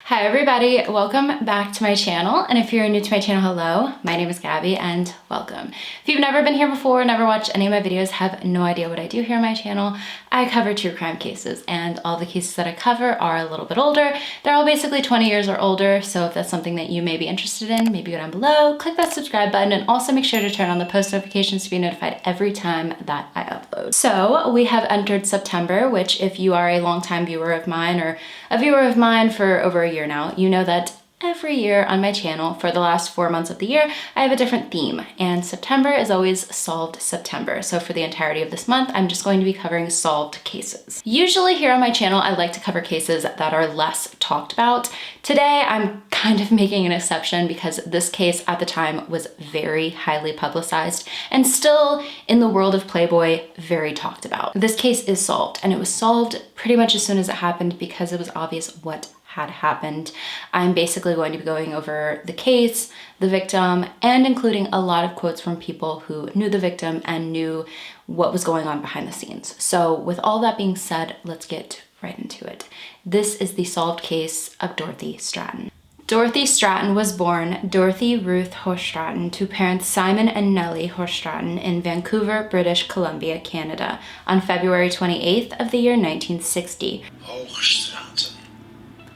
Hi everybody, welcome back to my channel, and if you're new to my channel, hello, my name is Gabby and welcome. If you've never been here before, never watched any of my videos, have no idea what I do here on my channel, I cover true crime cases, and all the cases that I cover are a little bit older. They're all basically 20 years or older, so if that's something that you may be interested in, maybe go down below, click that subscribe button, and also make sure to turn on the post notifications to be notified every time that I upload. So we have entered September, which if you are a longtime viewer of mine or a viewer of mine for over a year now, you know that every year on my channel for the last 4 months of the year, I have a different theme, and September is always Solved September. So for the entirety of this month, I'm just going to be covering solved cases. Usually here on my channel, I like to cover cases that are less talked about. Today, I'm kind of making an exception because this case at the time was very highly publicized and still in the world of Playboy, very talked about. This case is solved, and it was solved pretty much as soon as it happened because it was obvious what had happened. I'm basically going to be going over the case, the victim, and including a lot of quotes from people who knew the victim and knew what was going on behind the scenes. So with all that being said, let's get right into it. This is the solved case of Dorothy Stratten. Dorothy Stratten was born Dorothy Ruth Stratten to parents Simon and Nellie Stratten in Vancouver, British Columbia, Canada, on February 28th of the year 1960.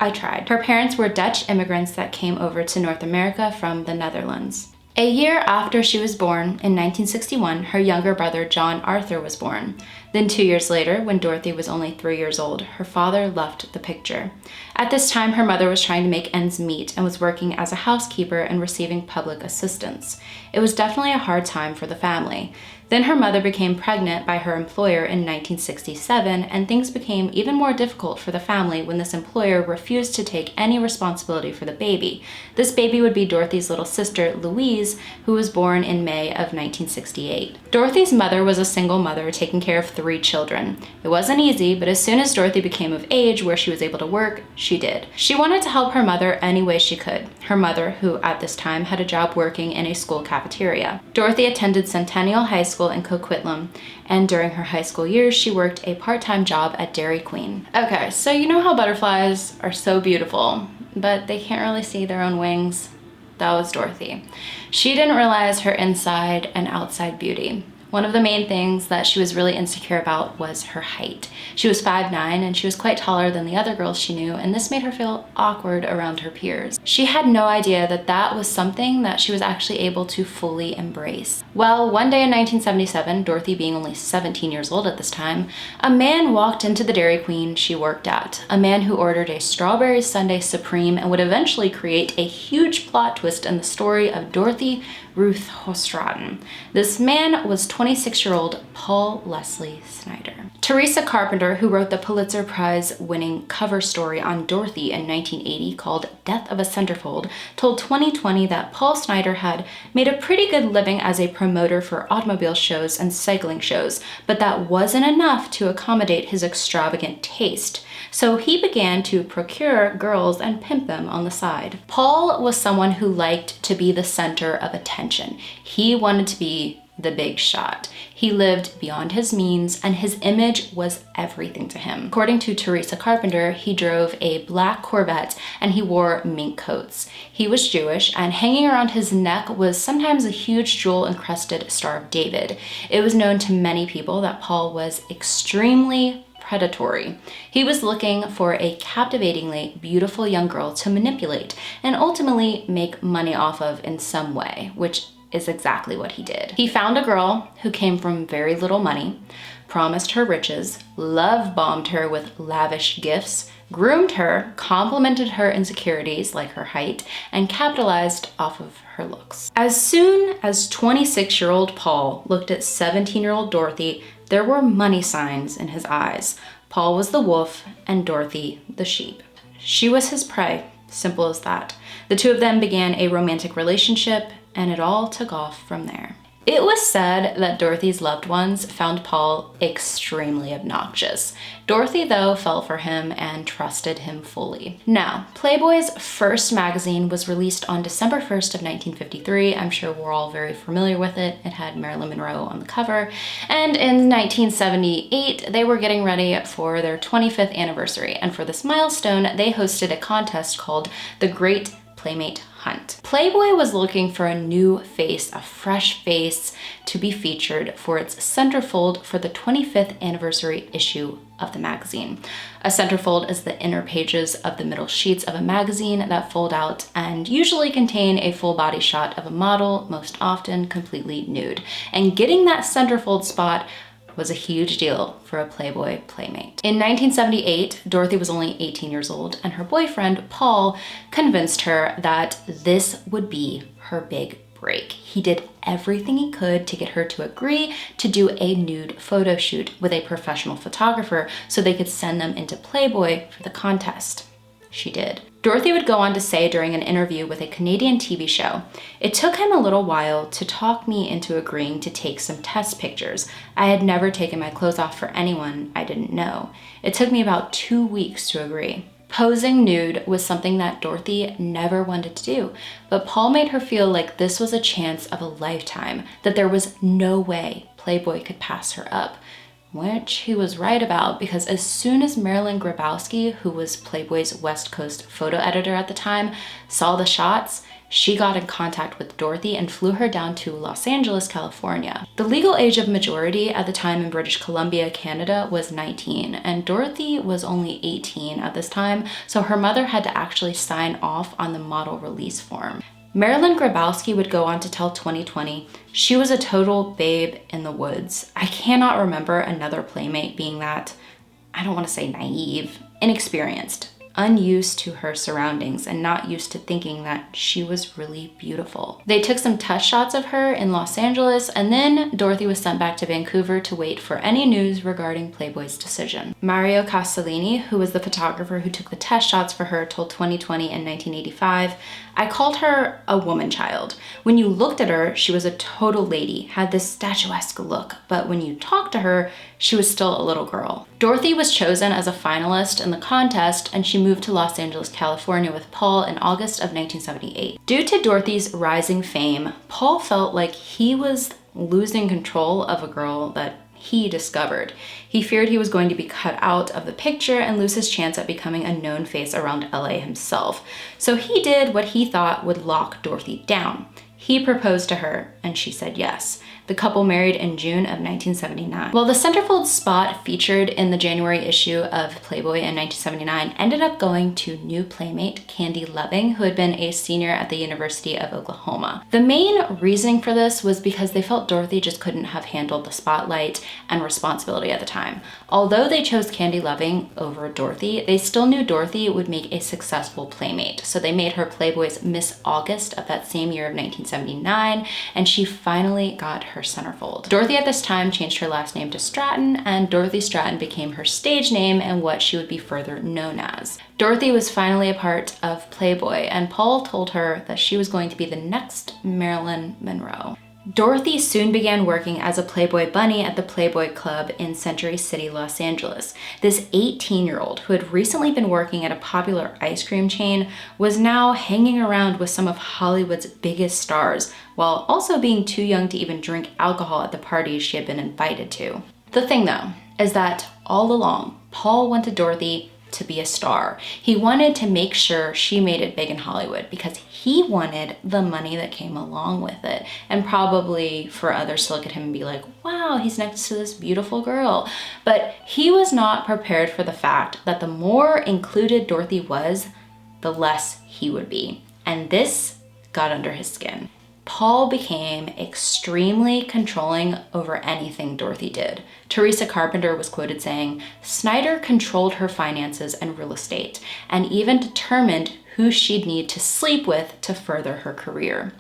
I tried. Her parents were Dutch immigrants that came over to North America from the Netherlands. A year after she was born, in 1961, her younger brother John Arthur was born. Then 2 years later, when Dorothy was only 3 years old, her father left the picture. At this time, her mother was trying to make ends meet and was working as a housekeeper and receiving public assistance. It was definitely a hard time for the family. Then her mother became pregnant by her employer in 1967, and things became even more difficult for the family when this employer refused to take any responsibility for the baby. This baby would be Dorothy's little sister, Louise, who was born in May of 1968. Dorothy's mother was a single mother taking care of 3 children. It wasn't easy, but as soon as Dorothy became of age where she was able to work, she did. She wanted to help her mother any way she could. Her mother, who at this time had a job working in a school cafeteria. Dorothy attended Centennial High School in Coquitlam, and during her high school years, she worked a part-time job at Dairy Queen. Okay, so you know how butterflies are so beautiful, but they can't really see their own wings? That was Dorothy. She didn't realize her inside and outside beauty. One of the main things that she was really insecure about was her height. She was 5'9", and she was quite taller than the other girls she knew, and this made her feel awkward around her peers. She had no idea that that was something that she was actually able to fully embrace. Well, one day in 1977, Dorothy being only 17 years old at this time, a man walked into the Dairy Queen she worked at. A man who ordered a strawberry sundae supreme and would eventually create a huge plot twist in the story of Dorothy Ruth Stratten. This man was 26-year-old Paul Leslie Snyder. Teresa Carpenter, who wrote the Pulitzer Prize-winning cover story on Dorothy in 1980 called Death of a Centerfold, told 2020 that Paul Snyder had made a pretty good living as a promoter for automobile shows and cycling shows, but that wasn't enough to accommodate his extravagant taste. So he began to procure girls and pimp them on the side. Paul was someone who liked to be the center of attention. He wanted to be the big shot. He lived beyond his means, and his image was everything to him. According to Teresa Carpenter, he drove a black Corvette and he wore mink coats. He was Jewish, and hanging around his neck was sometimes a huge jewel-encrusted Star of David. It was known to many people that Paul was extremely predatory. He was looking for a captivatingly beautiful young girl to manipulate and ultimately make money off of in some way, which is exactly what he did. He found a girl who came from very little money, promised her riches, love-bombed her with lavish gifts, groomed her, complimented her insecurities like her height, and capitalized off of her looks. As soon as 26-year-old Paul looked at 17-year-old Dorothy, there were money signs in his eyes. Paul was the wolf and Dorothy the sheep. She was his prey, simple as that. The two of them began a romantic relationship, and it all took off from there. It was said that Dorothy's loved ones found Paul extremely obnoxious. Dorothy, though, fell for him and trusted him fully. Now, Playboy's first magazine was released on December 1st of 1953. I'm sure we're all very familiar with it. It had Marilyn Monroe on the cover. And in 1978, they were getting ready for their 25th anniversary. And for this milestone, they hosted a contest called the Great Playmate Hunt. Playboy was looking for a new face, a fresh face to be featured for its centerfold for the 25th anniversary issue of the magazine. A centerfold is the inner pages of the middle sheets of a magazine that fold out and usually contain a full body shot of a model, most often completely nude. And getting that centerfold spot was a huge deal for a Playboy playmate. In 1978, Dorothy was only 18 years old, and her boyfriend, Paul, convinced her that this would be her big break. He did everything he could to get her to agree to do a nude photo shoot with a professional photographer so they could send them into Playboy for the contest. She did. Dorothy would go on to say during an interview with a Canadian TV show, "It took him a little while to talk me into agreeing to take some test pictures. I had never taken my clothes off for anyone I didn't know. It took me about 2 weeks to agree." Posing nude was something that Dorothy never wanted to do, but Paul made her feel like this was a chance of a lifetime, that there was no way Playboy could pass her up. Which he was right about, because as soon as Marilyn Grabowski, who was Playboy's West Coast photo editor at the time, saw the shots, she got in contact with Dorothy and flew her down to Los Angeles, California. The legal age of majority at the time in British Columbia, Canada was 19, and Dorothy was only 18 at this time, so her mother had to actually sign off on the model release form. Marilyn Grabowski would go on to tell 2020, "She was a total babe in the woods. I cannot remember another playmate being that, I don't want to say naive, inexperienced, unused to her surroundings and not used to thinking that she was really beautiful." They took some test shots of her in Los Angeles, and then Dorothy was sent back to Vancouver to wait for any news regarding Playboy's decision. Mario Castellini, who was the photographer who took the test shots for her, told 2020 in 1985, "I called her a woman child. When you looked at her, she was a total lady, had this statuesque look, but when you talked to her, she was still a little girl." Dorothy was chosen as a finalist in the contest, and she moved to Los Angeles, California with Paul in August of 1978. Due to Dorothy's rising fame, Paul felt like he was losing control of a girl that he discovered. He feared he was going to be cut out of the picture and lose his chance at becoming a known face around LA himself. So he did what he thought would lock Dorothy down. He proposed to her, and she said yes. The couple married in June of 1979. Well, the centerfold spot featured in the January issue of Playboy in 1979 ended up going to new playmate Candy Loving, who had been a senior at the University of Oklahoma. The main reasoning for this was because they felt Dorothy just couldn't have handled the spotlight and responsibility at the time. Although they chose Candy Loving over Dorothy, they still knew Dorothy would make a successful playmate. So they made her Playboy's Miss August of that same year of 1979, and she finally got her centerfold. Dorothy at this time changed her last name to Stratten, and Dorothy Stratten became her stage name and what she would be further known as. Dorothy was finally a part of Playboy, and Paul told her that she was going to be the next Marilyn Monroe. Dorothy soon began working as a Playboy bunny at the Playboy Club in Century City, Los Angeles. This 18-year-old who had recently been working at a popular ice cream chain was now hanging around with some of Hollywood's biggest stars, while also being too young to even drink alcohol at the parties she had been invited to. The thing though, is that all along, Paul wanted Dorothy to be a star. He wanted to make sure she made it big in Hollywood because he wanted the money that came along with it, and probably for others to look at him and be like, wow, he's next to this beautiful girl. But he was not prepared for the fact that the more included Dorothy was, the less he would be. And this got under his skin. Paul became extremely controlling over anything Dorothy did. Teresa Carpenter was quoted saying, "Snyder controlled her finances and real estate, and even determined who she'd need to sleep with to further her career."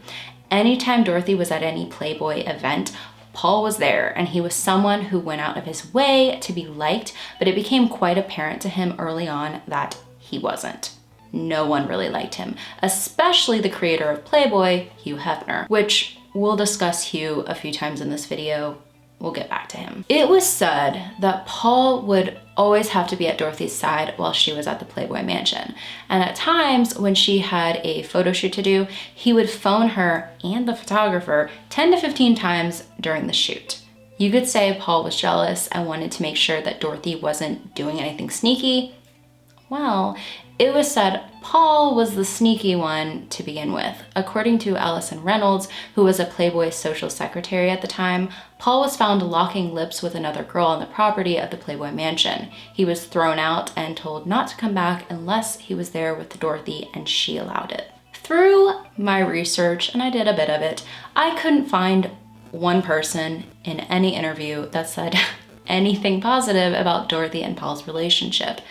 Anytime Dorothy was at any Playboy event, Paul was there, and he was someone who went out of his way to be liked, but it became quite apparent to him early on that he wasn't. No one really liked him, especially the creator of Playboy, Hugh Hefner, which we'll discuss Hugh a few times in this video. We'll get back to him. It was said that Paul would always have to be at Dorothy's side while she was at the Playboy mansion. And at times when she had a photo shoot to do, he would phone her and the photographer 10 to 15 times during the shoot. You could say Paul was jealous and wanted to make sure that Dorothy wasn't doing anything sneaky. Well, it was said Paul was the sneaky one to begin with. According to Allison Reynolds, who was a Playboy social secretary at the time, Paul was found locking lips with another girl on the property of the Playboy mansion. He was thrown out and told not to come back unless he was there with Dorothy and she allowed it. Through my research, and I did a bit of it, I couldn't find one person in any interview that said anything positive about Dorothy and Paul's relationship.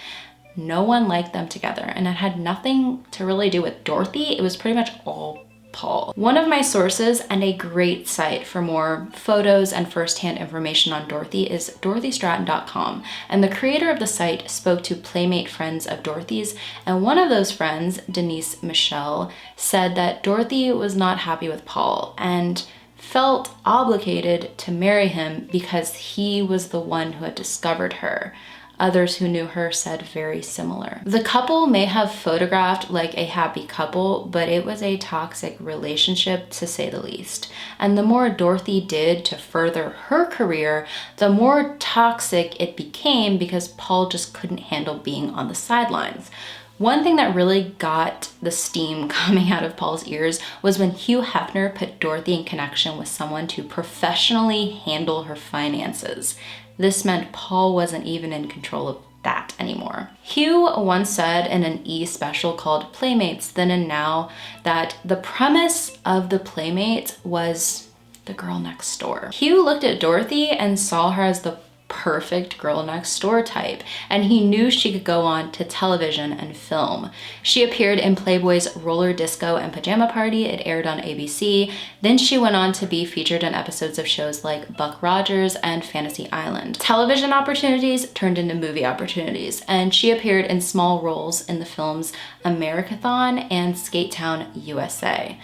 No one liked them together, and it had nothing to really do with Dorothy. It was pretty much all Paul. One of my sources and a great site for more photos and firsthand information on Dorothy is dorothystratten.com, and the creator of the site spoke to Playmate friends of Dorothy's, and one of those friends, Denise Michelle, said that Dorothy was not happy with Paul and felt obligated to marry him because he was the one who had discovered her. Others who knew her said very similar. The couple may have photographed like a happy couple, but it was a toxic relationship to say the least. And the more Dorothy did to further her career, the more toxic it became because Paul just couldn't handle being on the sidelines. One thing that really got the steam coming out of Paul's ears was when Hugh Hefner put Dorothy in connection with someone to professionally handle her finances. This meant Paul wasn't even in control of that anymore. Hugh once said in an E! Special called Playmates Then and Now that the premise of the Playmates was the girl next door. Hugh looked at Dorothy and saw her as the perfect girl next door type, and he knew she could go on to television and film. She appeared in Playboy's Roller Disco and Pajama Party. It aired on ABC. Then she went on to be featured in episodes of shows like Buck Rogers and Fantasy Island. Television opportunities turned into movie opportunities, and she appeared in small roles in the films Americathon and Skate Town, USA.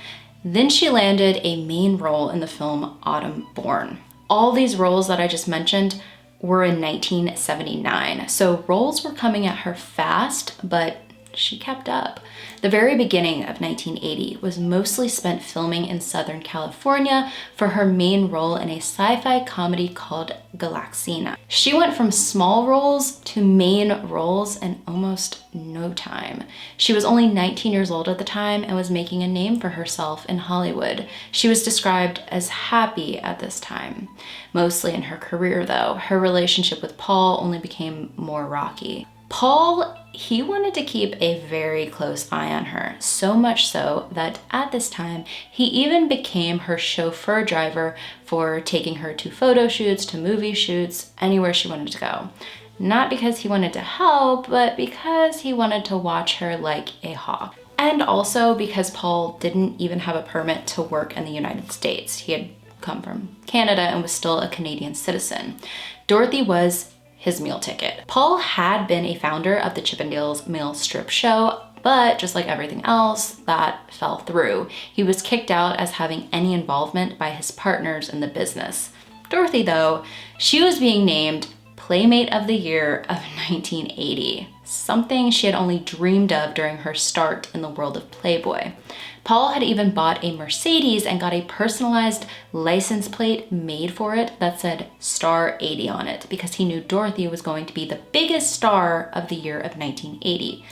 Then she landed a main role in the film Autumn Born. All these roles that I just mentioned were in 1979, so roles were coming at her fast, but she kept up. The very beginning of 1980 was mostly spent filming in Southern California for her main role in a sci-fi comedy called Galaxina. She went from small roles to main roles in almost no time. She was only 19 years old at the time and was making a name for herself in Hollywood. She was described as happy at this time. Mostly in her career though, her relationship with Paul only became more rocky. Paul, he wanted to keep a very close eye on her, so much so that at this time, he even became her chauffeur driver for taking her to photo shoots, to movie shoots, anywhere she wanted to go. Not because he wanted to help, but because he wanted to watch her like a hawk. And also because Paul didn't even have a permit to work in the United States. He had come from Canada and was still a Canadian citizen. Dorothy was his meal ticket. Paul had been a founder of the Chippendales Meal Strip Show, but just like everything else, that fell through. He was kicked out as having any involvement by his partners in the business. Dorothy, though, she was being named Playmate of the Year of 1980, something she had only dreamed of during her start in the world of Playboy. Paul had even bought a Mercedes and got a personalized license plate made for it that said Star 80 on it because he knew Dorothy was going to be the biggest star of the year of 1980.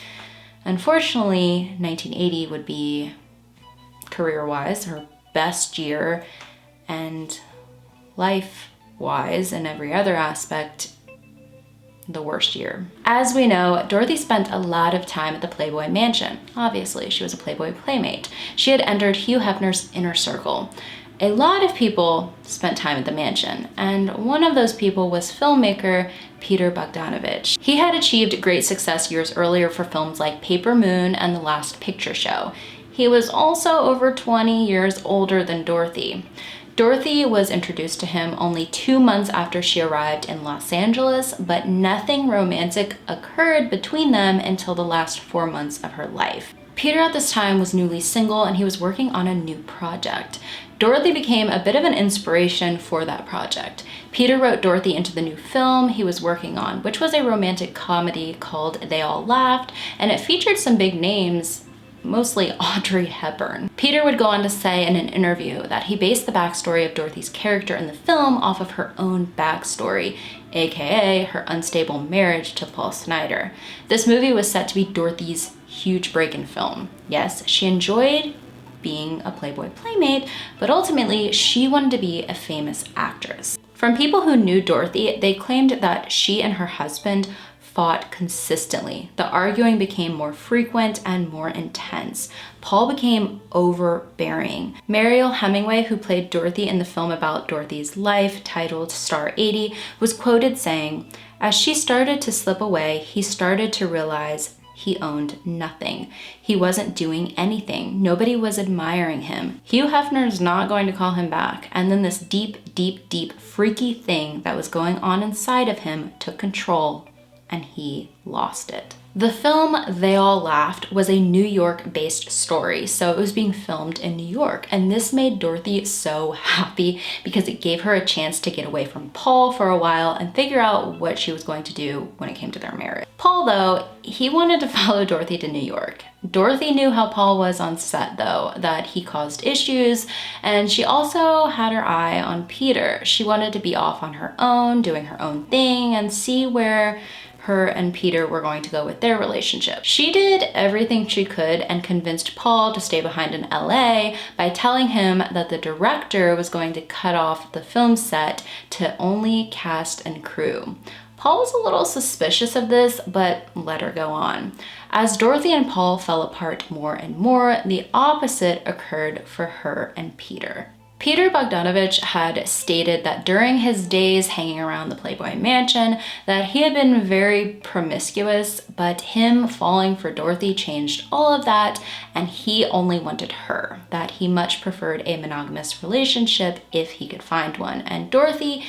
Unfortunately, 1980 would be, career-wise, her best year, and life-wise and every other aspect, the worst year. As we know, Dorothy spent a lot of time at the Playboy mansion. Obviously, she was a Playboy playmate. She had entered Hugh Hefner's inner circle. A lot of people spent time at the mansion, and one of those people was filmmaker Peter Bogdanovich. He had achieved great success years earlier for films like Paper Moon and The Last Picture Show. He was also over 20 years older than Dorothy. Dorothy was introduced to him only 2 months after she arrived in Los Angeles, but nothing romantic occurred between them until the last 4 months of her life. Peter at this time was newly single and he was working on a new project. Dorothy became a bit of an inspiration for that project. Peter wrote Dorothy into the new film he was working on, which was a romantic comedy called They All Laughed, and it featured some big names, mostly Audrey Hepburn. Peter would go on to say in an interview that he based the backstory of Dorothy's character in the film off of her own backstory, aka her unstable marriage to Paul Snider. This movie was set to be Dorothy's huge break in film. Yes, she enjoyed being a Playboy playmate, but ultimately she wanted to be a famous actress. From people who knew Dorothy, they claimed that she and her husband fought consistently. The arguing became more frequent and more intense. Paul became overbearing. Mariel Hemingway, who played Dorothy in the film about Dorothy's life, titled Star 80, was quoted saying, "As she started to slip away, he started to realize he owned nothing. He wasn't doing anything. Nobody was admiring him. Hugh Hefner's not going to call him back." And then this deep, freaky thing that was going on inside of him took control, and he lost it. The film They All Laughed was a New York-based story, so it was being filmed in New York, and this made Dorothy so happy because it gave her a chance to get away from Paul for a while and figure out what she was going to do when it came to their marriage. Paul, though, he wanted to follow Dorothy to New York. Dorothy knew how Paul was on set, though, that he caused issues, and she also had her eye on Peter. She wanted to be off on her own, doing her own thing, and see where her and Peter were going to go with their relationship. She did everything she could and convinced Paul to stay behind in LA by telling him that the director was going to cut off the film set to only cast and crew. Paul was a little suspicious of this, but let her go on. As Dorothy and Paul fell apart more and more, the opposite occurred for her and Peter. Peter Bogdanovich had stated that during his days hanging around the Playboy mansion that he had been very promiscuous, but him falling for Dorothy changed all of that, and he only wanted her, that he much preferred a monogamous relationship if he could find one, and Dorothy,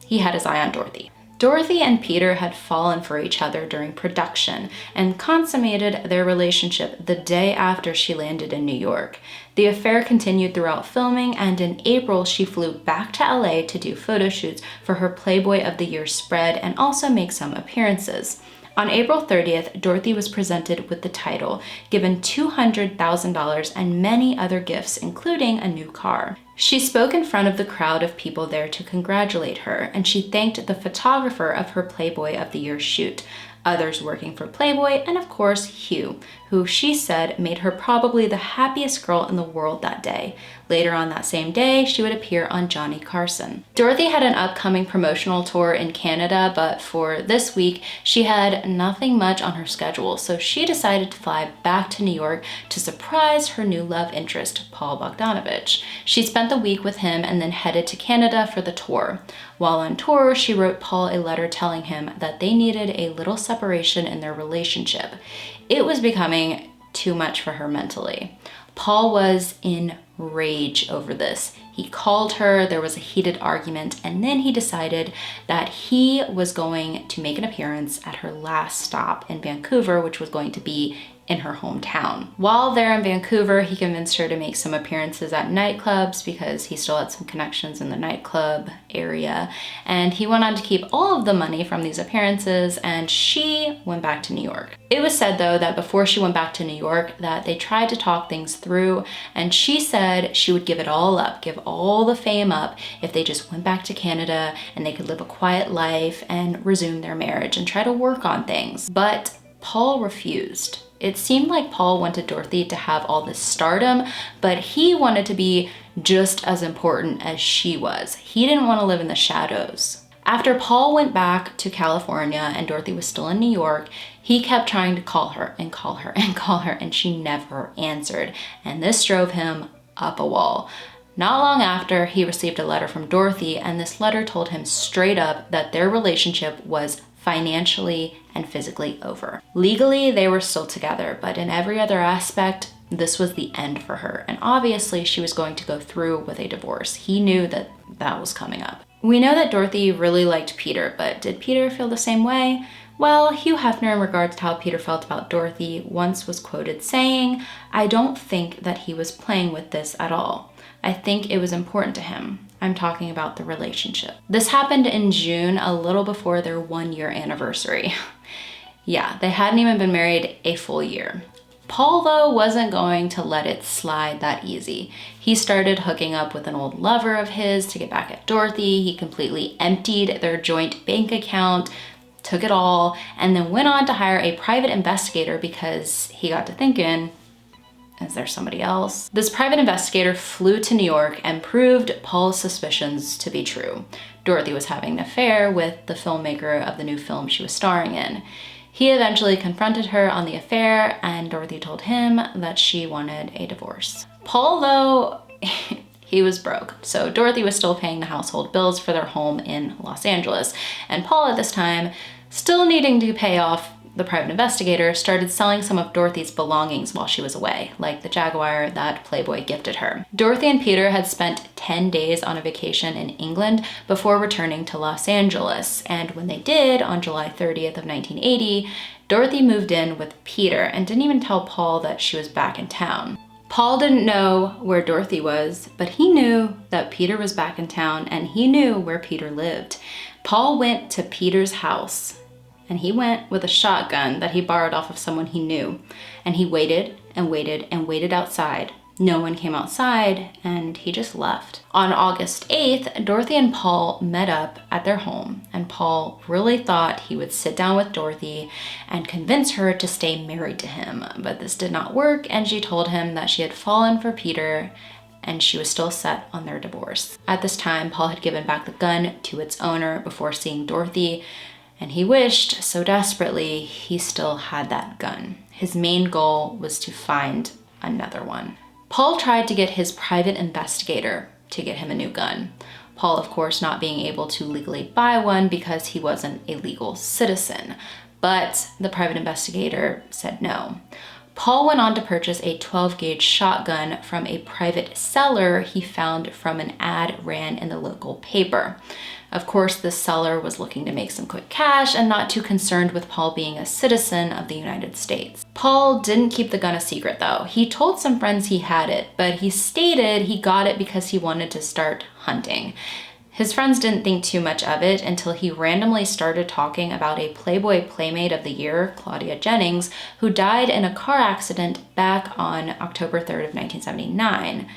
he had his eye on Dorothy. Dorothy and Peter had fallen for each other during production and consummated their relationship the day after she landed in New York. The affair continued throughout filming, and in April she flew back to LA to do photo shoots for her Playboy of the Year spread and also make some appearances. On April 30th, Dorothy was presented with the title, given $200,000 and many other gifts, including a new car. She spoke in front of the crowd of people there to congratulate her, and she thanked the photographer of her Playboy of the Year shoot, others working for Playboy, and of course Hugh, who she said made her probably the happiest girl in the world that day. Later on that same day, she would appear on Johnny Carson. Dorothy had an upcoming promotional tour in Canada, but for this week, she had nothing much on her schedule, so she decided to fly back to New York to surprise her new love interest, Paul Bogdanovich. She spent the week with him and then headed to Canada for the tour. While on tour, she wrote Paul a letter telling him that they needed a little separation in their relationship. It was becoming too much for her mentally. Paul was in rage over this. He called her, there was a heated argument, and then he decided that he was going to make an appearance at her last stop in Vancouver, which was going to be in her hometown. While there in Vancouver, he convinced her to make some appearances at nightclubs because he still had some connections in the nightclub area, and he went on to keep all of the money from these appearances, and she went back to New York. It was said, though, that before she went back to New York that they tried to talk things through, and she said she would give it all up, give all the fame up if they just went back to Canada and they could live a quiet life and resume their marriage and try to work on things. But Paul refused. It seemed like Paul wanted Dorothy to have all this stardom, but he wanted to be just as important as she was. He didn't want to live in the shadows. After Paul went back to California and Dorothy was still in New York, he kept trying to call her and call her and call her, and she never answered. And this drove him up a wall. Not long after, he received a letter from Dorothy, and this letter told him straight up that their relationship was financially and physically over. Legally, they were still together, but in every other aspect, this was the end for her. And obviously, she was going to go through with a divorce. He knew that that was coming up. We know that Dorothy really liked Peter, but did Peter feel the same way? Well, Hugh Hefner, in regards to how Peter felt about Dorothy, once was quoted saying, "I don't think that he was playing with this at all. I think it was important to him." I'm talking about the relationship. This happened in June, a little before their 1-year anniversary. Yeah, they hadn't even been married a full year. Paul, though, wasn't going to let it slide that easy. He started hooking up with an old lover of his to get back at Dorothy. He completely emptied their joint bank account, took it all, and then went on to hire a private investigator because he got to thinking, is there somebody else? This private investigator flew to New York and proved Paul's suspicions to be true. Dorothy was having an affair with the filmmaker of the new film she was starring in. He eventually confronted her on the affair, and Dorothy told him that she wanted a divorce. Paul, though, he was broke, so Dorothy was still paying the household bills for their home in Los Angeles, and Paul at this time, still needing to pay off the private investigator, started selling some of Dorothy's belongings while she was away, like the Jaguar that Playboy gifted her. Dorothy and Peter had spent 10 days on a vacation in England before returning to Los Angeles, and when they did, on July 30th of 1980, Dorothy moved in with Peter and didn't even tell Paul that she was back in town. Paul didn't know where Dorothy was, but he knew that Peter was back in town, and he knew where Peter lived. Paul went to Peter's house, and he went with a shotgun that he borrowed off of someone he knew. And he waited and waited and waited outside. No one came outside, and he just left. On August 8th, Dorothy and Paul met up at their home, and Paul really thought he would sit down with Dorothy and convince her to stay married to him. But this did not work, and she told him that she had fallen for Peter and she was still set on their divorce. At this time, Paul had given back the gun to its owner before seeing Dorothy, and he wished so desperately he still had that gun. His main goal was to find another one. Paul tried to get his private investigator to get him a new gun. Paul, of course, not being able to legally buy one because he wasn't a legal citizen, but the private investigator said no. Paul went on to purchase a 12-gauge shotgun from a private seller he found from an ad ran in the local paper. Of course, the seller was looking to make some quick cash and not too concerned with Paul being a citizen of the United States. Paul didn't keep the gun a secret, though. He told some friends he had it, but he stated he got it because he wanted to start hunting. His friends didn't think too much of it until he randomly started talking about a Playboy Playmate of the Year, Claudia Jennings, who died in a car accident back on October 3rd of 1979.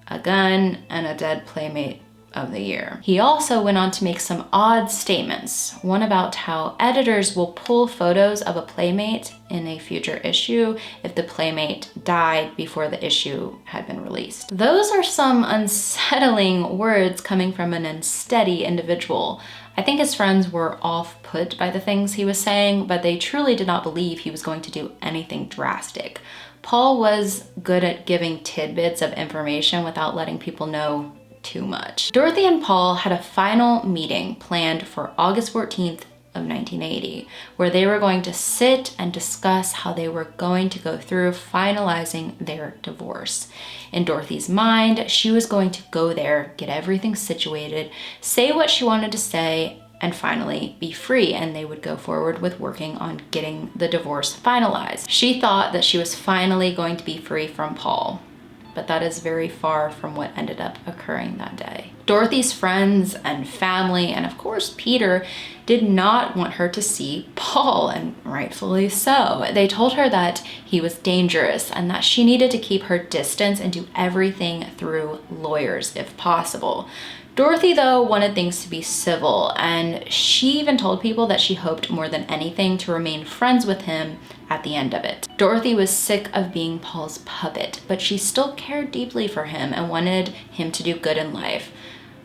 A gun and a dead Playmate of the Year. He also went on to make some odd statements, one about how editors will pull photos of a Playmate in a future issue if the Playmate died before the issue had been released. Those are some unsettling words coming from an unsteady individual. I think his friends were off-put by the things he was saying, but they truly did not believe he was going to do anything drastic. Paul was good at giving tidbits of information without letting people know too much. Dorothy and Paul had a final meeting planned for August 14th of 1980, where they were going to sit and discuss how they were going to go through finalizing their divorce. In Dorothy's mind, she was going to go there, get everything situated, say what she wanted to say, and finally be free, and they would go forward with working on getting the divorce finalized. She thought that she was finally going to be free from Paul, but that is very far from what ended up occurring that day. Dorothy's friends and family, and of course Peter, did not want her to see Paul, and rightfully so. They told her that he was dangerous and that she needed to keep her distance and do everything through lawyers if possible. Dorothy, though, wanted things to be civil, and she even told people that she hoped more than anything to remain friends with him at the end of it. Dorothy was sick of being Paul's puppet, but she still cared deeply for him and wanted him to do good in life.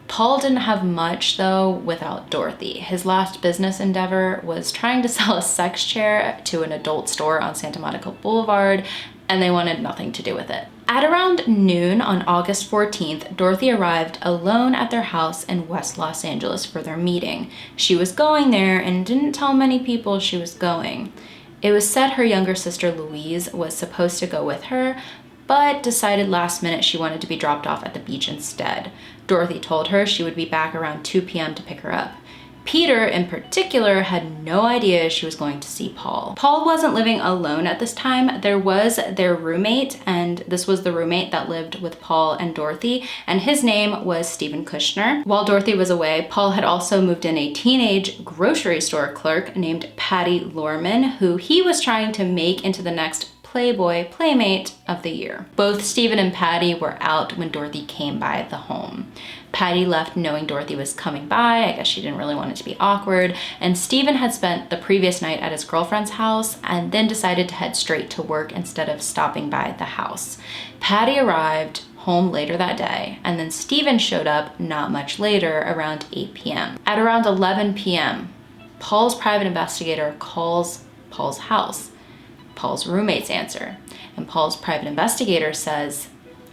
Paul didn't have much, though, without Dorothy. His last business endeavor was trying to sell a sex chair to an adult store on Santa Monica Boulevard, and they wanted nothing to do with it. At around noon on August 14th, Dorothy arrived alone at their house in West Los Angeles for their meeting. She was going there and didn't tell many people she was going. It was said her younger sister Louise was supposed to go with her, but decided last minute she wanted to be dropped off at the beach instead. Dorothy told her she would be back around 2 p.m. to pick her up. Peter, in particular, had no idea she was going to see Paul. Paul wasn't living alone at this time. There was their roommate, and this was the roommate that lived with Paul and Dorothy, and his name was Stephen Kushner. While Dorothy was away, Paul had also moved in a teenage grocery store clerk named Patty Lorman, who he was trying to make into the next Playboy Playmate of the Year. Both Stephen and Patty were out when Dorothy came by the home. Patty left knowing Dorothy was coming by. I guess she didn't really want it to be awkward. And Stephen had spent the previous night at his girlfriend's house and then decided to head straight to work instead of stopping by the house. Patty arrived home later that day, and then Stephen showed up not much later, around 8 p.m. At around 11 p.m., Paul's private investigator calls Paul's house. Paul's roommates answer, and Paul's private investigator says,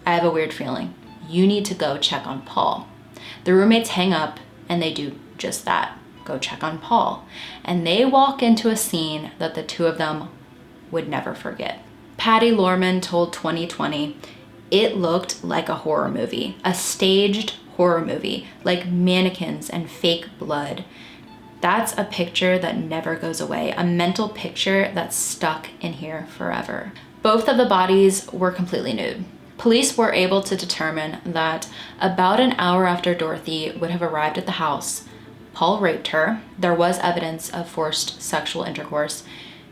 "I have a weird feeling. You need to go check on Paul." The roommates hang up and they do just that, go check on Paul. And they walk into a scene that the two of them would never forget. Patty Lorman told 2020, "It looked like a horror movie, a staged horror movie, like mannequins and fake blood. That's a picture that never goes away, a mental picture that's stuck in here forever." Both of the bodies were completely nude. Police were able to determine that about an hour after Dorothy would have arrived at the house, Paul raped her. There was evidence of forced sexual intercourse.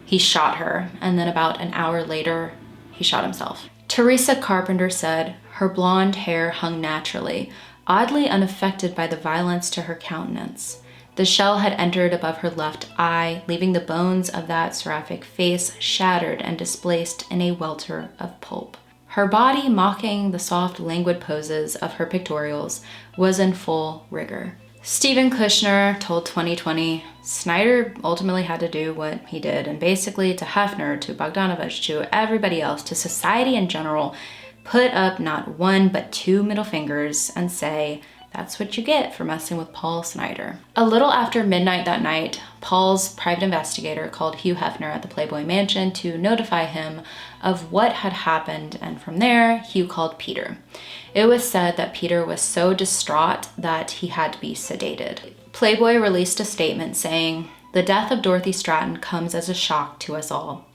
He shot her, and then about an hour later, he shot himself. Teresa Carpenter said her blonde hair hung naturally, oddly unaffected by the violence to her countenance. The shell had entered above her left eye, leaving the bones of that seraphic face shattered and displaced in a welter of pulp. Her body, mocking the soft, languid poses of her pictorials, was in full rigor. Stephen Kushner told 2020, "Snyder ultimately had to do what he did, and basically to Hefner, to Bogdanovich, to everybody else, to society in general, put up not one but two middle fingers and say, that's what you get for messing with Paul Snyder." A little after midnight that night, Paul's private investigator called Hugh Hefner at the Playboy mansion to notify him of what had happened, and from there, Hugh called Peter. It was said that Peter was so distraught that he had to be sedated. Playboy released a statement saying, "The death of Dorothy Stratten comes as a shock to us all.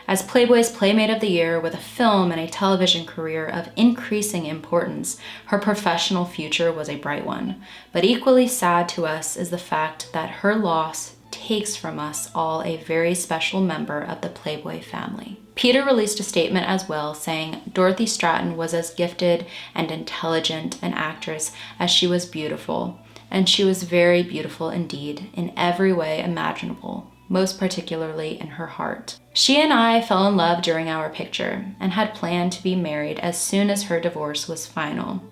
As Playboy's Playmate of the Year with a film and a television career of increasing importance, her professional future was a bright one. But equally sad to us is the fact that her loss takes from us all a very special member of the Playboy family." Peter released a statement as well saying Dorothy Stratten was as gifted and intelligent an actress as she was beautiful, and she was very beautiful indeed in every way imaginable, most particularly in her heart. "She and I fell in love during our picture and had planned to be married as soon as her divorce was final.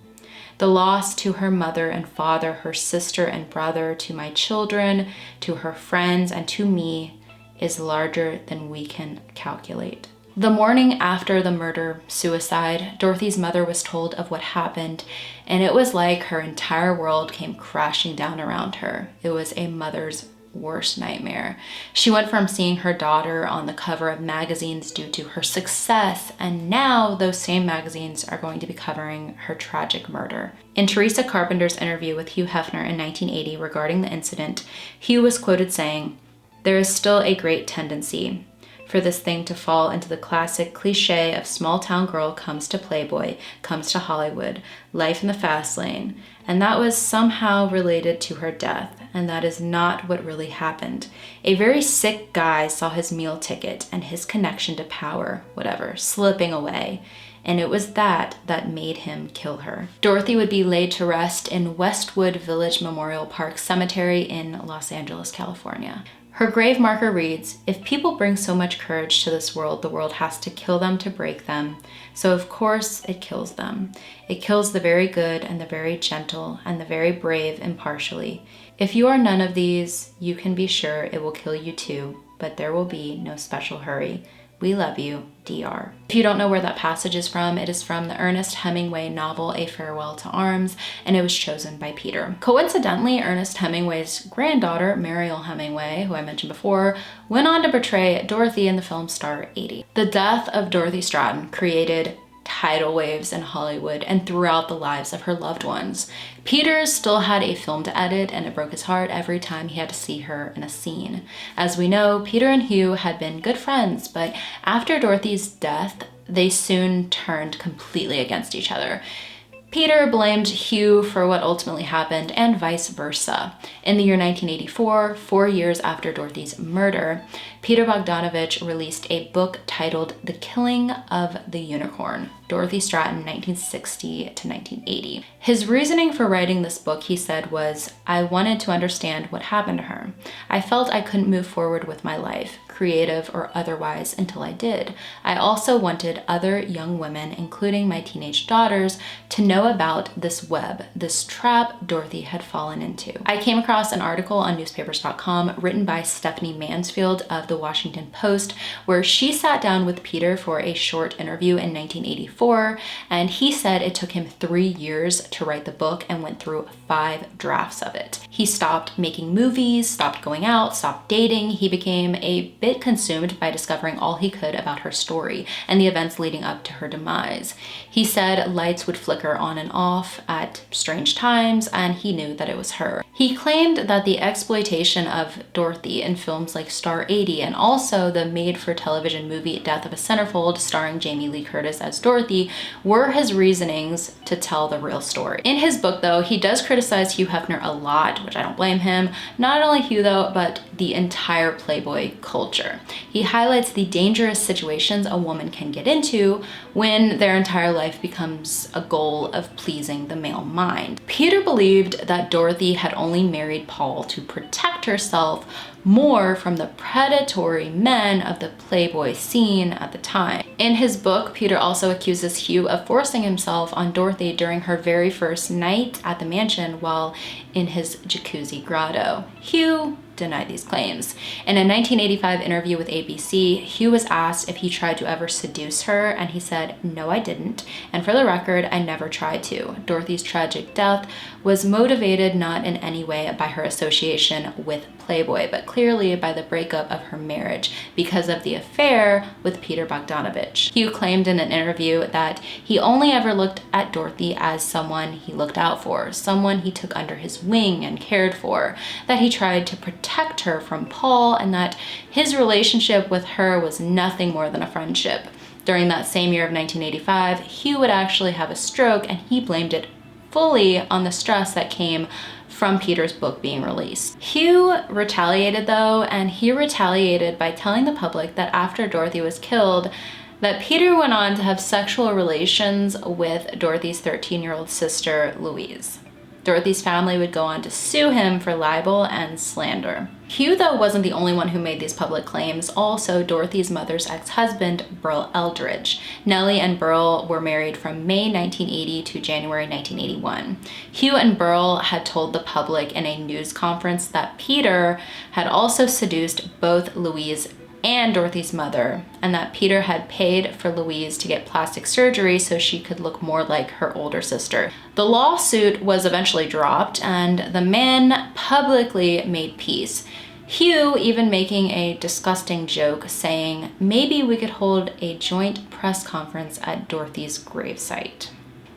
The loss to her mother and father, her sister and brother, to my children, to her friends, and to me is larger than we can calculate." The morning after the murder-suicide, Dorothy's mother was told of what happened, and it was like her entire world came crashing down around her. It was a mother's worst nightmare. She went from seeing her daughter on the cover of magazines due to her success, and now those same magazines are going to be covering her tragic murder. In Teresa Carpenter's interview with Hugh Hefner in 1980 regarding the incident, Hugh was quoted saying, "There is still a great tendency for this thing to fall into the classic cliche of small-town girl comes to Playboy, comes to Hollywood, life in the fast lane, and that was somehow related to her death, and that is not what really happened. A very sick guy saw his meal ticket and his connection to power, whatever, slipping away, and it was that made him kill her." Dorothy would be laid to rest in Westwood Village Memorial Park Cemetery in Los Angeles, California. Her grave marker reads, "If people bring so much courage to this world, the world has to kill them to break them. So of course it kills them. It kills the very good and the very gentle and the very brave impartially. If you are none of these, you can be sure it will kill you too, but there will be no special hurry. We love you, DR." If you don't know where that passage is from, it is from the Ernest Hemingway novel A Farewell to Arms, and it was chosen by Peter. Coincidentally, Ernest Hemingway's granddaughter, Mariel Hemingway, who I mentioned before, went on to portray Dorothy in the film Star 80. The death of Dorothy Stratten created tidal waves in Hollywood and throughout the lives of her loved ones. Peter still had a film to edit, and it broke his heart every time he had to see her in a scene. As we know, Peter and Hugh had been good friends, but after Dorothy's death, they soon turned completely against each other. Peter blamed Hugh for what ultimately happened, and vice versa. In the year 1984, 4 years after Dorothy's murder, Peter Bogdanovich released a book titled The Killing of the Unicorn, Dorothy Stratten, 1960 to 1980. His reasoning for writing this book, he said, was, "I wanted to understand what happened to her. I felt I couldn't move forward with my life, creative or otherwise, until I did. I also wanted other young women, including my teenage daughters, to know about this web, this trap Dorothy had fallen into." I came across an article on newspapers.com written by Stephanie Mansfield of the Washington Post, where she sat down with Peter for a short interview in 1984, and he said it took him 3 years to write the book and went through 5 drafts of it. He stopped making movies, stopped going out, stopped dating. He became a bit consumed by discovering all he could about her story and the events leading up to her demise. He said lights would flicker on and off at strange times, and he knew that it was her. He claimed that the exploitation of Dorothy in films like Star 80 and also the made-for-television movie Death of a Centerfold starring Jamie Lee Curtis as Dorothy were his reasonings to tell the real story. In his book, though, he does criticize Hugh Hefner a lot, which I don't blame him. Not only Hugh, though, but the entire Playboy culture. He highlights the dangerous situations a woman can get into when their entire life becomes a goal of pleasing the male mind. Peter believed that Dorothy had only married Paul to protect herself more from the predatory men of the Playboy scene at the time. In his book, Peter also accuses Hugh of forcing himself on Dorothy during her very first night at the mansion while in his jacuzzi grotto. Hugh denied these claims. In a 1985 interview with ABC, Hugh was asked if he tried to ever seduce her, and he said, "No, I didn't. And for the record, I never tried to. Dorothy's tragic death was motivated not in any way by her association with Playboy, but clearly by the breakup of her marriage because of the affair with Peter Bogdanovich." Hugh claimed in an interview that he only ever looked at Dorothy as someone he looked out for, someone he took under his wing and cared for, that he tried to protect her from Paul, and that his relationship with her was nothing more than a friendship. During that same year of 1985, Hugh would actually have a stroke, and he blamed it fully on the stress that came from Peter's book being released. Hugh retaliated, though, and he retaliated by telling the public that after Dorothy was killed, that Peter went on to have sexual relations with Dorothy's 13-year-old sister, Louise. Dorothy's family would go on to sue him for libel and slander. Hugh, though, wasn't the only one who made these public claims. Also, Dorothy's mother's ex-husband, Burl Eldridge. Nellie and Burl were married from May 1980 to January 1981. Hugh and Burl had told the public in a news conference that Peter had also seduced both Louise and Dorothy's mother, and that Peter had paid for Louise to get plastic surgery so she could look more like her older sister. The lawsuit was eventually dropped, and the men publicly made peace. Hugh even making a disgusting joke saying, "Maybe we could hold a joint press conference at Dorothy's gravesite."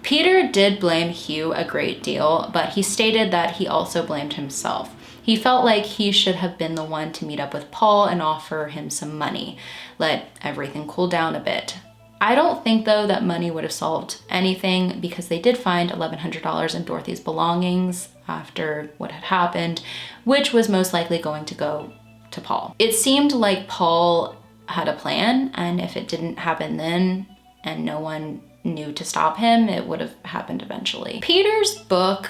Peter did blame Hugh a great deal, but he stated that he also blamed himself. He felt like he should have been the one to meet up with Paul and offer him some money, let everything cool down a bit. I don't think, though, that money would have solved anything, because they did find $1,100 in Dorothy's belongings after what had happened, which was most likely going to go to Paul. It seemed like Paul had a plan, and if it didn't happen then and no one knew to stop him, it would have happened eventually. Peter's book,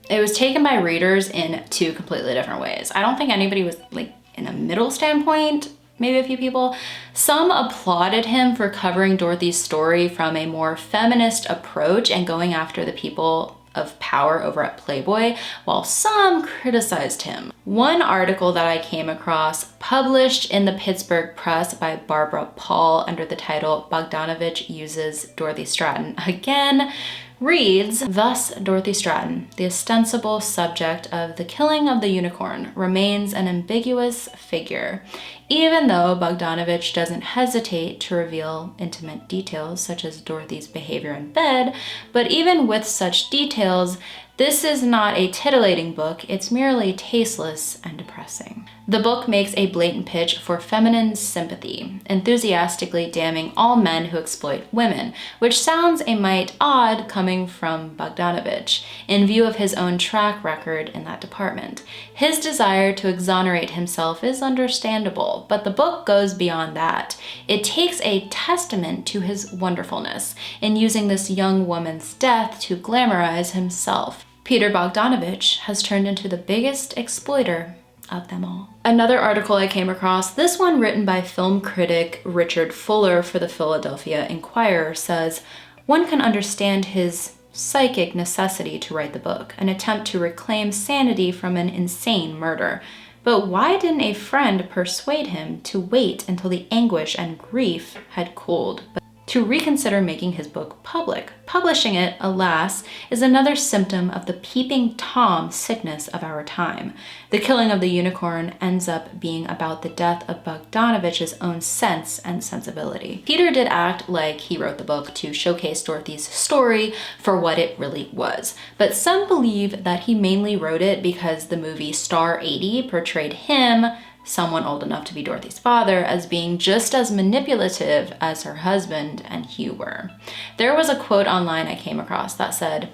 it was taken by readers in 2 completely different ways. I don't think anybody was like in a middle standpoint, maybe a few people. Some applauded him for covering Dorothy's story from a more feminist approach and going after the people of power over at Playboy, while some criticized him. One article that I came across, published in the Pittsburgh Press by Barbara Paul under the title "Bogdanovich Uses Dorothy Stratten Again," reads, "Thus, Dorothy Stratten, the ostensible subject of the killing of the unicorn, remains an ambiguous figure, even though Bogdanovich doesn't hesitate to reveal intimate details such as Dorothy's behavior in bed, but even with such details, this is not a titillating book, it's merely tasteless and depressing." The book makes a blatant pitch for feminine sympathy, enthusiastically damning all men who exploit women, which sounds a mite odd coming from Bogdanovich, in view of his own track record in that department. His desire to exonerate himself is understandable, but the book goes beyond that. It takes a testament to his wonderfulness in using this young woman's death to glamorize himself. Peter Bogdanovich has turned into the biggest exploiter of them all. Another article I came across, this one written by film critic Richard Fuller for the Philadelphia Inquirer, says, "One can understand his psychic necessity to write the book, an attempt to reclaim sanity from an insane murder. But why didn't a friend persuade him to wait until the anguish and grief had cooled, but to reconsider making his book public? Publishing it, alas, is another symptom of the peeping Tom sickness of our time. The killing of the unicorn ends up being about the death of Bogdanovich's own sense and sensibility." Peter did act like he wrote the book to showcase Dorothy's story for what it really was, but some believe that he mainly wrote it because the movie Star 80 portrayed him, someone old enough to be Dorothy's father, as being just as manipulative as her husband and Hugh were. There was a quote online I came across that said,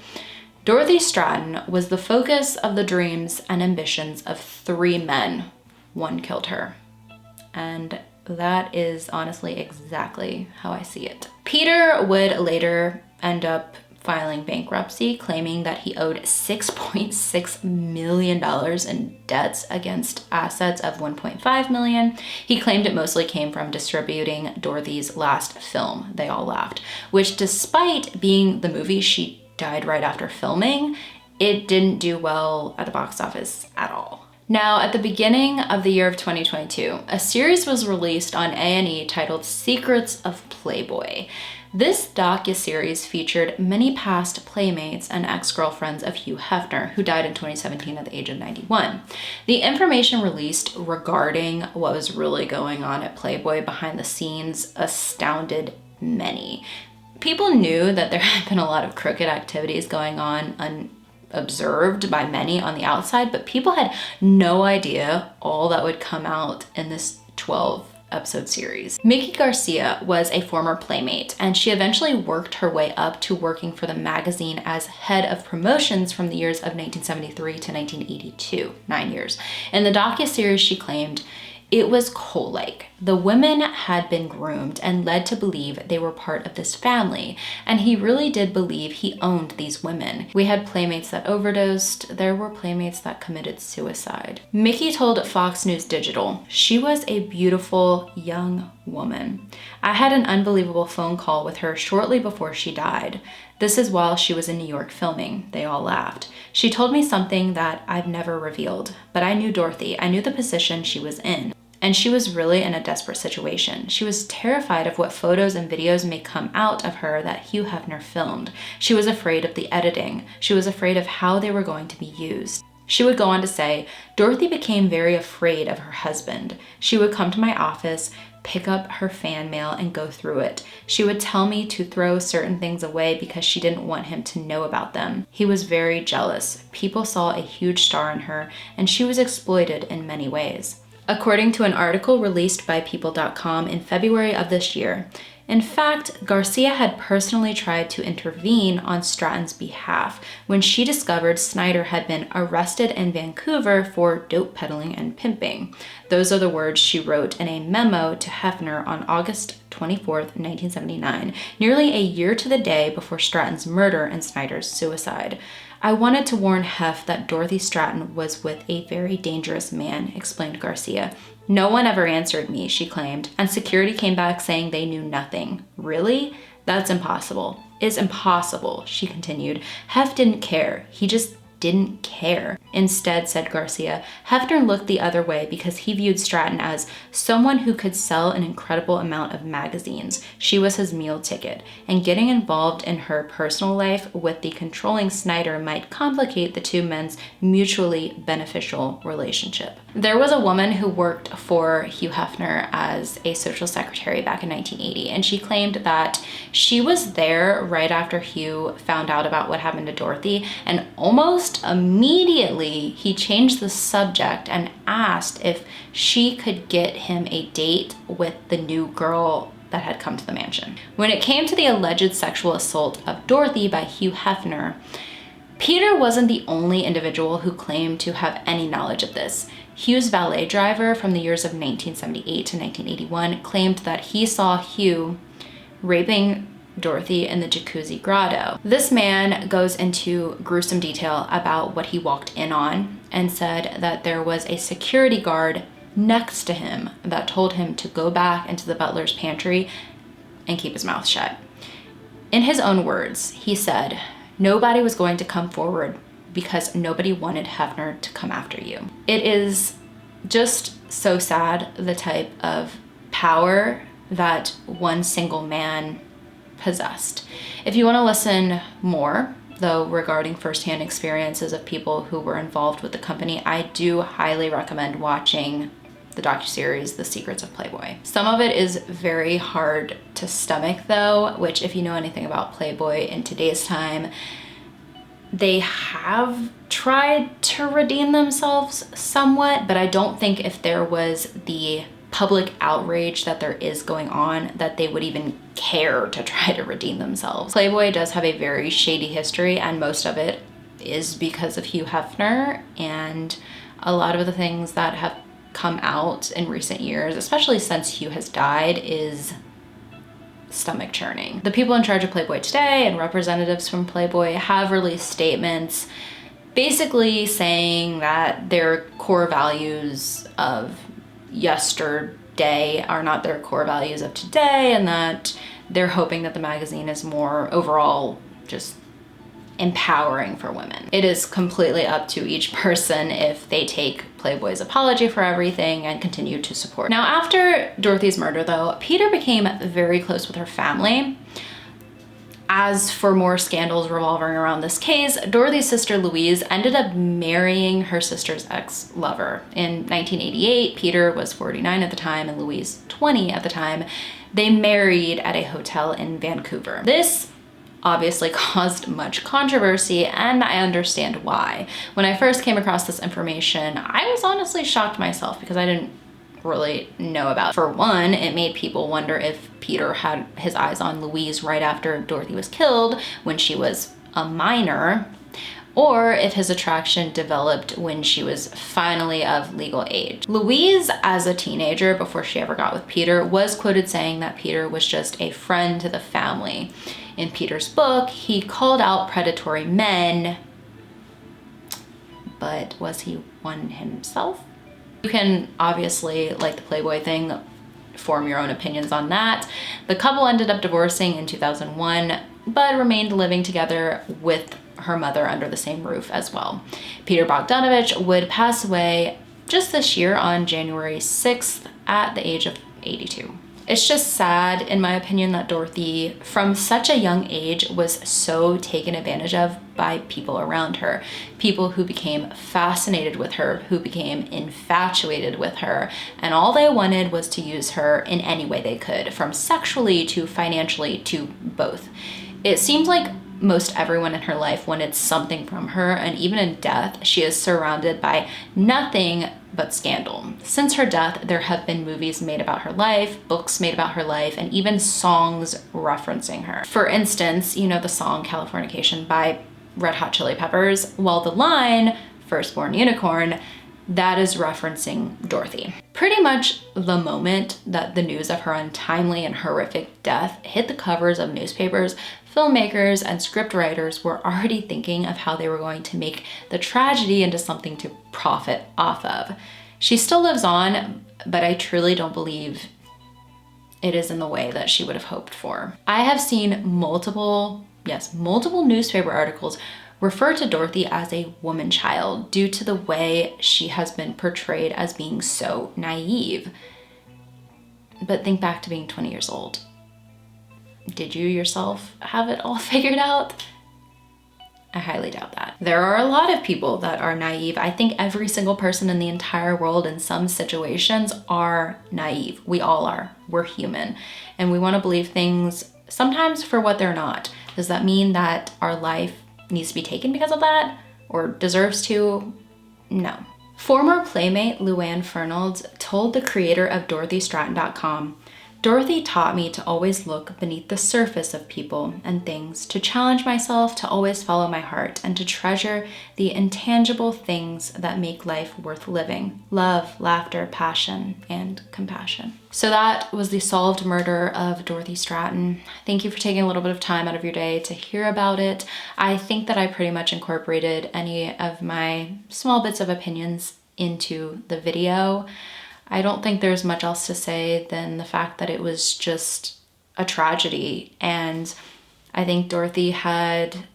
"Dorothy Stratten was the focus of the dreams and ambitions of 3 men. One killed her." And that is honestly exactly how I see it. Peter would later end up filing bankruptcy, claiming that he owed $6.6 million in debts against assets of $1.5 million. He claimed it mostly came from distributing Dorothy's last film, They All Laughed, which, despite being the movie she died right after filming, it didn't do well at the box office at all. Now, at the beginning of the year of 2022, a series was released on A&E titled Secrets of Playboy. This docuseries featured many past playmates and ex-girlfriends of Hugh Hefner, who died in 2017 at the age of 91. The information released regarding what was really going on at Playboy behind the scenes astounded many. People knew that there had been a lot of crooked activities going on unobserved by many on the outside, but people had no idea all that would come out in this 12-episode series. Mickey Garcia was a former Playmate, and she eventually worked her way up to working for the magazine as head of promotions from the years of 1973 to 1982, 9 years. In the docuseries, she claimed, "It was coal-like. The women had been groomed and led to believe they were part of this family, and he really did believe he owned these women. We had playmates that overdosed. There were playmates that committed suicide." Mickey told Fox News Digital, "She was a beautiful young woman. I had an unbelievable phone call with her shortly before she died. This is while she was in New York filming They All Laughed. She told me something that I've never revealed, but I knew Dorothy. I knew the position she was in. And she was really in a desperate situation. She was terrified of what photos and videos may come out of her that Hugh Hefner filmed. She was afraid of the editing. She was afraid of how they were going to be used." She would go on to say, "Dorothy became very afraid of her husband. She would come to my office, pick up her fan mail and go through it. She would tell me to throw certain things away because she didn't want him to know about them. He was very jealous. People saw a huge star in her, and she was exploited in many ways." According to an article released by People.com in February of this year, in fact, Garcia had personally tried to intervene on Stratten's behalf when she discovered Snyder had been arrested in Vancouver for dope peddling and pimping. Those are the words she wrote in a memo to Hefner on August 24th, 1979, nearly a year to the day before Stratten's murder and Snyder's suicide. "I wanted to warn Hef that Dorothy Stratten was with a very dangerous man," explained Garcia. "No one ever answered me," she claimed, "and security came back saying they knew nothing." "Really? That's impossible." "It's impossible," she continued. "Hef didn't care. He just didn't care. Instead, said Garcia, Hefner looked the other way because he viewed Stratten as someone who could sell an incredible amount of magazines. She was his meal ticket, and getting involved in her personal life with the controlling Snyder might complicate the two men's mutually beneficial relationship. There was a woman who worked for Hugh Hefner as a social secretary back in 1980, and she claimed that she was there right after Hugh found out about what happened to Dorothy, and almost immediately he changed the subject and asked if she could get him a date with the new girl that had come to the mansion. When it came to the alleged sexual assault of Dorothy by Hugh Hefner, Peter wasn't the only individual who claimed to have any knowledge of this. Hugh's valet driver from the years of 1978 to 1981 claimed that he saw Hugh raping Dorothy in the jacuzzi grotto. This man goes into gruesome detail about what he walked in on and said that there was a security guard next to him that told him to go back into the butler's pantry and keep his mouth shut. In his own words, he said, "Nobody was going to come forward because nobody wanted Hefner to come after you." It is just so sad, the type of power that one single man possessed. If you want to listen more, though, regarding firsthand experiences of people who were involved with the company, I do highly recommend watching the docuseries The Secrets of Playboy. Some of it is very hard to stomach though, which if you know anything about Playboy in today's time, they have tried to redeem themselves somewhat, but I don't think if there was the public outrage that there is going on that they would even care to try to redeem themselves. Playboy does have a very shady history, and most of it is because of Hugh Hefner, and a lot of the things that have come out in recent years, especially since Hugh has died, is stomach churning. The people in charge of Playboy today and representatives from Playboy have released statements basically saying that their core values of yesterday are not their core values of today, and that they're hoping that the magazine is more overall just empowering for women. It is completely up to each person if they take Playboy's apology for everything and continue to support. Now, after Dorothy's murder though, Peter became very close with her family. As for more scandals revolving around this case, Dorothy's sister Louise ended up marrying her sister's ex-lover. In 1988, Peter was 49 at the time and Louise 20 at the time. They married at a hotel in Vancouver. This obviously caused much controversy, and I understand why. When I first came across this information, I was honestly shocked myself because I didn't really know about it. For one, it made people wonder if Peter had his eyes on Louise right after Dorothy was killed when she was a minor, or if his attraction developed when she was finally of legal age. Louise, as a teenager before she ever got with Peter, was quoted saying that Peter was just a friend to the family. In Peter's book, he called out predatory men, but was he one himself? You can obviously, like the Playboy thing, form your own opinions on that. The couple ended up divorcing in 2001, but remained living together with her mother under the same roof as well. Peter Bogdanovich would pass away just this year on January 6th at the age of 82. It's just sad, in my opinion, that Dorothy, from such a young age, was so taken advantage of by people around her. People who became fascinated with her, who became infatuated with her, and all they wanted was to use her in any way they could, from sexually to financially to both. It seems like most everyone in her life wanted something from her, and even in death, she is surrounded by nothing but scandal. Since her death, there have been movies made about her life, books made about her life, and even songs referencing her. For instance, you know the song Californication by Red Hot Chili Peppers? Well, the line, Firstborn Unicorn, that is referencing Dorothy. Pretty much the moment that the news of her untimely and horrific death hit the covers of newspapers, filmmakers and scriptwriters were already thinking of how they were going to make the tragedy into something to profit off of. She still lives on, but I truly don't believe it is in the way that she would have hoped for. I have seen multiple newspaper articles refer to Dorothy as a woman child due to the way she has been portrayed as being so naive. But think back to being 20 years old. Did you yourself have it all figured out? I highly doubt that. There are a lot of people that are naive. I think every single person in the entire world in some situations are naive. We all are. We're human. And we want to believe things sometimes for what they're not. Does that mean that our life needs to be taken because of that? Or deserves to? No. Former Playmate Luann Fernald told the creator of DorothyStratten.com, "Dorothy taught me to always look beneath the surface of people and things, to challenge myself, to always follow my heart, and to treasure the intangible things that make life worth living. Love, laughter, passion, and compassion." So that was the solved murder of Dorothy Stratten. Thank you for taking a little bit of time out of your day to hear about it. I think that I pretty much incorporated any of my small bits of opinions into the video. I don't think there's much else to say than the fact that it was just a tragedy. And I think Dorothy had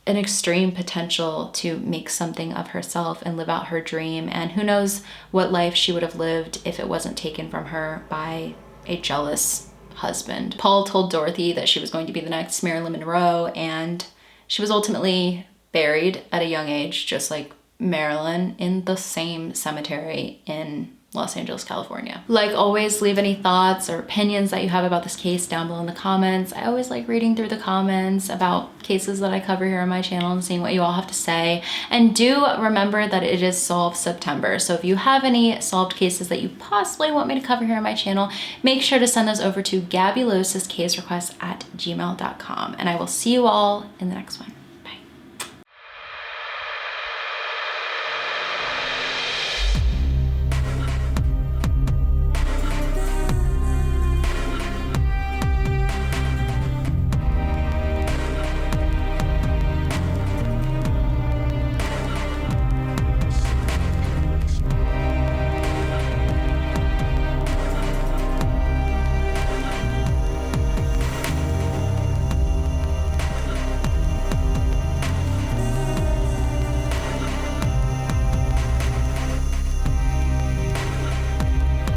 an extreme potential to make something of herself and live out her dream. And who knows what life she would have lived if it wasn't taken from her by a jealous husband. Paul told Dorothy that she was going to be the next Marilyn Monroe, and she was ultimately buried at a young age, just like Marilyn, in the same cemetery in Los Angeles, California. Like always, leave any thoughts or opinions that you have about this case down below in the comments. I always like reading through the comments about cases that I cover here on my channel and seeing what you all have to say. And do remember that it is Solve September. So if you have any solved cases that you possibly want me to cover here on my channel, make sure to send those over to gabulosiscaserequests@gmail.com. And I will see you all in the next one.